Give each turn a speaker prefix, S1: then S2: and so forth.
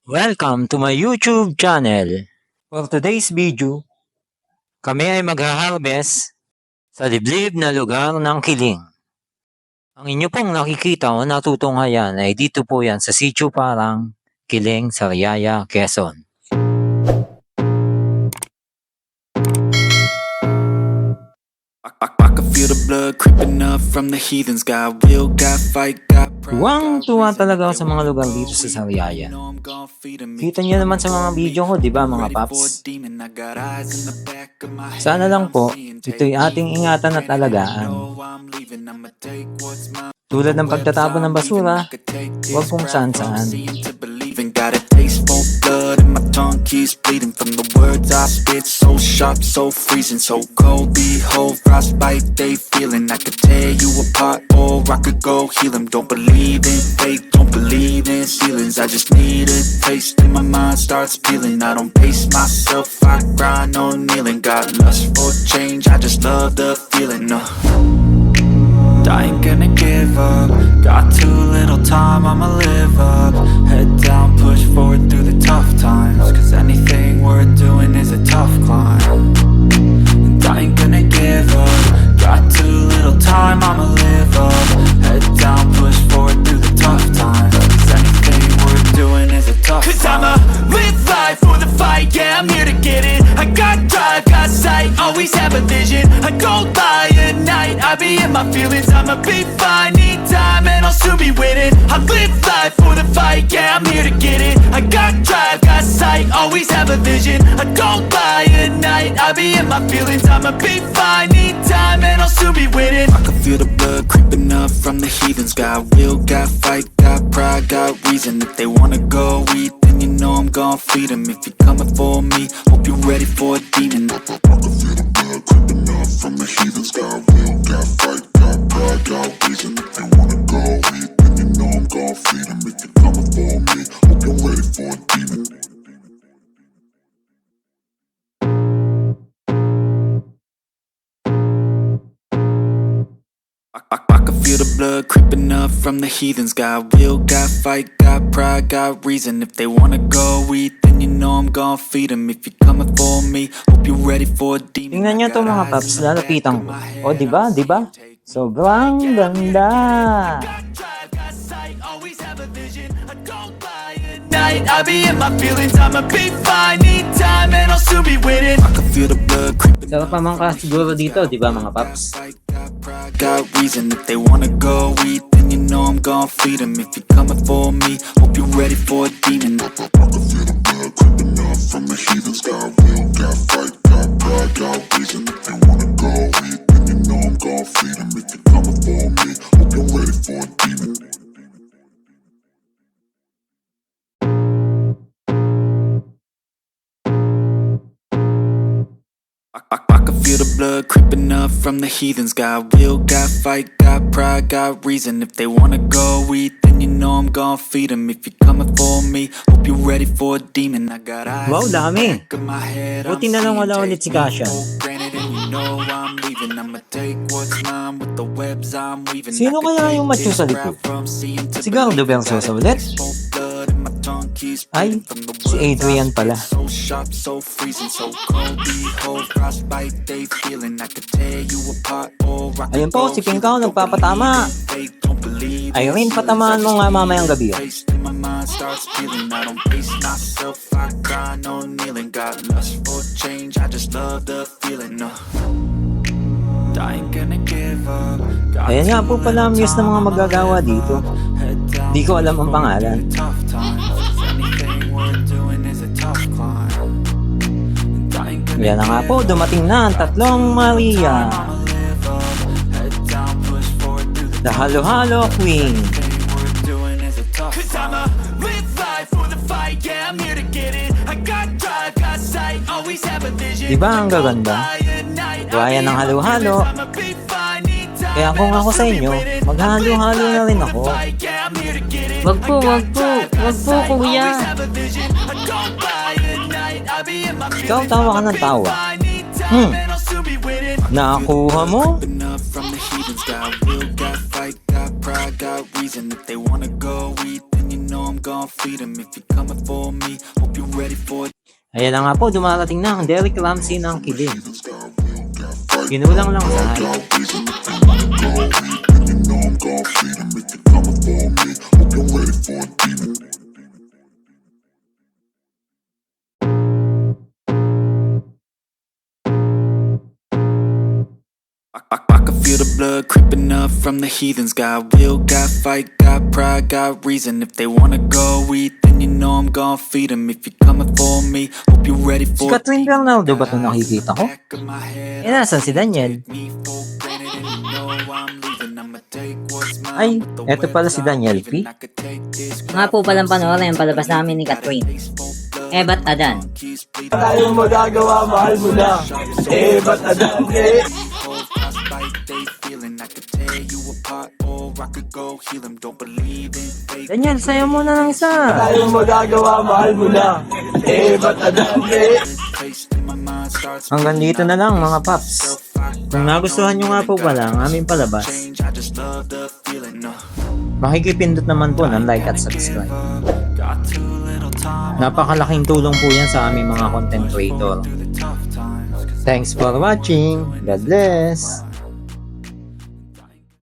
S1: Welcome to my YouTube channel. For today's video, kami ay mag-harvest sa liblib na lugar ng Kiling. Ang inyo pong nakikita o natutunghayan ay dito po yan sa Sitio Parang, Kiling, Sariaya, Quezon.
S2: I can feel the blood creeping up from the heathens. Got will, got fight, got pride.
S1: Tuwang-tuwa talaga ako sa mga lugar dito sa Sariaya. Kita niyo naman sa mga video ko, di ba mga paps? Sana lang po, ito'y ating ingatan at alagaan. Tulad ng pagtatapon ng basura, huwag kung saan-saan.
S2: Got a taste for blood and my tongue keeps bleeding from the words I spit. So sharp, so freezing, so cold. Behold, frostbite they feeling. I could tear you apart or I could go heal them. Don't believe in fate, don't believe in ceilings. I just need a taste and my mind starts peeling. I don't pace myself, I grind on kneeling. Got lust for change, I just love the feeling. I ain't gonna give up. Got too little time, I'ma live up. Head down, push forward through the tough times. Cause anything worth doing is a tough climb. And I ain't gonna give up. Got too little time, I'ma live up. Head down, push forward through the tough times. Cause anything worth doing is a tough climb. Cause I'ma live life for the fight, yeah, I'm here to get it. I got drive, got sight, always have a vision. I don't lie at night, I be in my feelings. I'ma be fine, need time and I'll soon be winning. I live life for the fight, yeah, I'm here to get it. I got drive, got sight, always have a vision. I don't lie at night, I be in my feelings. I'ma be fine, need time and I'll soon be winning. I can feel the blood creeping up from the heathens. Got will, got fight, got pride, got reason. If they wanna go eat, then you know I'm gon' feed them. If you're coming for me, hope you're ready for a demon.
S3: I can feel the blood creeping up from the heathens. Got will, got fight, got pride, got reason. If they wanna go eat, then you know I'm gon' feed them. If you're coming for me, hope you're ready for a demon.
S2: I can feel the blood creeping up from the heathens. Got will, got fight, got pride, got reason. If they wanna go eat, then you know I'm gon' feed them. If you're coming for me, hope you're ready for a demon.
S1: Tingnan niyo to mga paps, lalapitan ko. O diba, diba? Sobrang ganda!
S2: I be in my feelings, I'ma be fine. Need time and I'll soon be winning. I can feel the blood creeping.
S1: Sarap pa mga siguro dito, diba mga paps?
S2: Got reason. If they wanna go eat, then you know I'm gon' feed them. If you're coming for me, hope you're ready for a demon.
S3: I can feel the blood creeping up from the heathens. Got will, got fight, got pride, got reason. If they wanna go eat, then you know I'm gon' feed them. If you're coming for me, hope you're ready for a demon.
S2: I can feel the blood creeping up from the heathens. Got will, got fight, got pride, got reason. If they wanna go eat, then you know I'm gon' feed them. If you're coming for me, hope you're ready for a demon. I got eyes
S1: Wow,
S2: in the
S1: dami.
S2: back of my head,
S1: Buti
S2: I'm
S1: na lang
S2: seeing
S1: wala ulit si Kasha.
S2: take for granted, and you know I'm leaving. I'ma take what's mine with the webs I'm weaving.
S1: Sino
S2: I could
S1: kaya
S2: take
S1: yung macho
S2: this
S1: sa likod?
S2: crowd from seeing to
S1: Si Gardo
S2: believing.
S1: Versosa
S2: Got a
S1: ulit?
S2: taste for blood and my tongue keeps
S1: Ay,
S2: bleeding from the
S1: si
S2: words I
S1: Adrian pala.
S2: spit. So sharp, so freezing, so cold. Behold, frostbite they feeling. I could tear you apart or I could
S1: Ayun po,
S2: go
S1: si Ping
S2: heal.
S1: Kao
S2: Don't
S1: nagpapatama.
S2: believe in fate, don't believe in
S1: Irene,
S2: ceilings.
S1: patamaan mo nga mamayang gabi.
S2: Taste in my mind starts feeling. I don't pace myself, I grind on kneeling. Got lust for change, I just love the feeling. I ain't gonna give up. Got
S1: Ayan nga po
S2: too
S1: pala ang
S2: little
S1: news ng mga
S2: time,
S1: magagawa
S2: I'ma
S1: dito.
S2: live up. Head down,
S1: Di ko alam ang
S2: push
S1: pangalan.
S2: forward through the tough times. 'Cause anything worth doing is a tough climb. And I ain't gonna
S1: Yan na nga po,
S2: give up.
S1: dumating na ang tatlong Maria.
S2: I'ma live up. Head down, push forward through the
S1: The Halo-Halo Queen.
S2: Cause I'ma live life for the fight, yeah, I'm here to get it. I got drive, got sight, always have a vision.
S1: Diba ang gaganda? Gaya ng halo-halo. Kaya kung ako sa inyo, maghalo-halo na rin ako.
S4: Wag po, wag po. Wag po, kuya.
S1: Ikaw tawa ka ng tawa. Nakakuha mo?
S2: Got will, got fight, got pride, got reason. If they wanna go eat, then you know I'm gon' feed 'em. If you're coming for me, hope you're ready for it.
S1: Ayan na nga po, dumarating na ang Derek Ramsey ng Kiling. Kinulang lang sa height.
S3: Reason if you wanna go eat, then you know I'm gon' feed 'em. If you're coming for me, hope you're ready for a demon.
S2: I can feel the blood creeping up from the heathens. Got will, got fight, got pride, got reason. If they wanna go eat, then you know I'm gon' feed 'em. If you're coming for me, hope you're ready
S1: Si
S2: for it.
S1: Catherine Bernardo ba itong nakikita ko? Eh, nasan si Daniel? Ay, eto pala si Daniel P.
S4: Nga po palang panoorin ang palabas namin ni Catherine. Ba't Adan?
S5: Tayong magagawa, mahal mo na. Ba't Adan?
S1: Daniel, sayo mo na ng isa.
S5: Tayong magagawa, mahal mo na. Ba't Adan?
S1: Hanggang dito na lang mga paps. Kung nagustuhan nyo nga po pala ang aming palabas, makikipindot naman po ng like at subscribe. Napakalaking tulong po yan sa aming mga content creator. Thanks for watching. God bless.